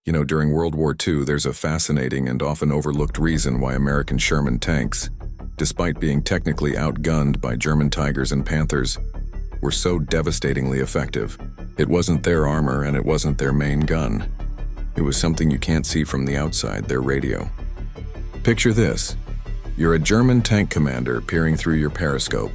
You know, during World War II, there's a fascinating and often overlooked reason why American Sherman tanks, despite being technically outgunned by German Tigers and Panthers, were so devastatingly effective. It wasn't their armor and it wasn't their main gun. It was something you can't see from the outside, their radio. Picture this. You're a German tank commander peering through your periscope.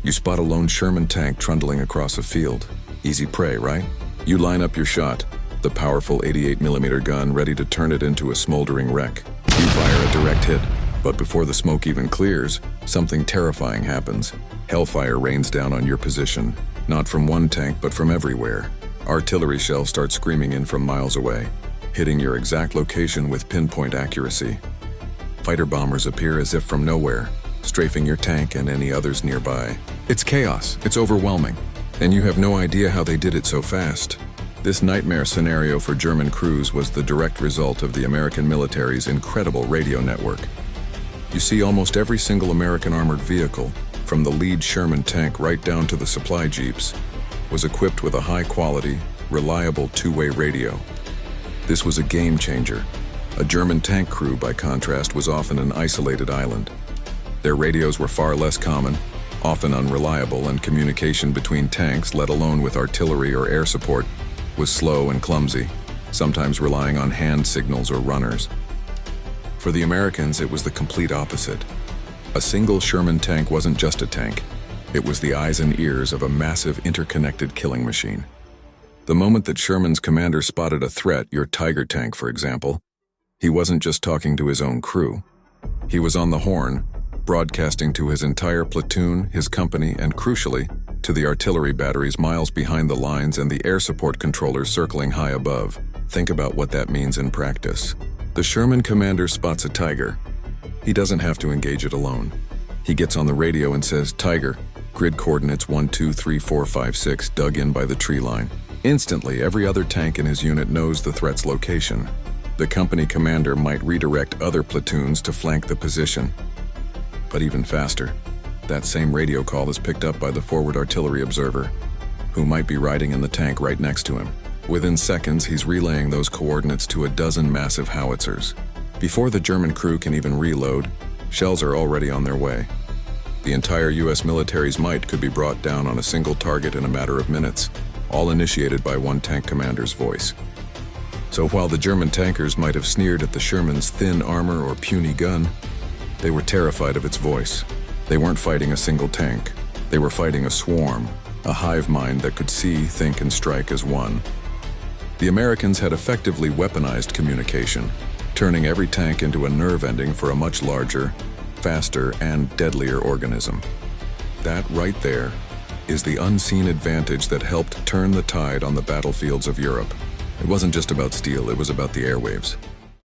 You spot a lone Sherman tank trundling across a field. Easy prey, right? You line up your shot, the powerful 88mm gun ready to turn it into a smoldering wreck. You fire a direct hit, but before the smoke even clears, something terrifying happens. Hellfire rains down on your position, not from one tank but from everywhere. Artillery shells start screaming in from miles away, hitting your exact location with pinpoint accuracy. Fighter bombers appear as if from nowhere, strafing your tank and any others nearby. It's chaos, it's overwhelming, and you have no idea how they did it so fast. This nightmare scenario for German crews was the direct result of the American military's incredible radio network. You see, almost every single American armored vehicle, from the lead Sherman tank right down to the supply jeeps, was equipped with a high-quality, reliable two-way radio. This was a game changer. A German tank crew, by contrast, was often an isolated island. Their radios were far less common, often unreliable, and communication between tanks, let alone with artillery or air support, was slow and clumsy, sometimes relying on hand signals or runners. For the Americans, it was the complete opposite. A single Sherman tank wasn't just a tank. It was the eyes and ears of a massive interconnected killing machine. The moment that Sherman's commander spotted a threat, your Tiger tank, for example, he wasn't just talking to his own crew. He was on the horn, broadcasting to his entire platoon, his company, and crucially, to the artillery batteries miles behind the lines and the air support controllers circling high above. Think about what that means in practice. The Sherman commander spots a Tiger. He doesn't have to engage it alone. He gets on the radio and says, "Tiger, grid coordinates 1, 2, 3, 4, 5, 6, dug in by the tree line." Instantly, every other tank in his unit knows the threat's location. The company commander might redirect other platoons to flank the position. But even faster, that same radio call is picked up by the forward artillery observer, who might be riding in the tank right next to him. Within seconds, he's relaying those coordinates to a dozen massive howitzers. Before the German crew can even reload, shells are already on their way. The entire US military's might could be brought down on a single target in a matter of minutes, all initiated by one tank commander's voice. So while the German tankers might have sneered at the Sherman's thin armor or puny gun, they were terrified of its voice. They weren't fighting a single tank. They were fighting a swarm, a hive mind that could see, think, and strike as one. The Americans had effectively weaponized communication, turning every tank into a nerve ending for a much larger, faster, and deadlier organism. That right there is the unseen advantage that helped turn the tide on the battlefields of Europe. It wasn't just about steel, it was about the airwaves.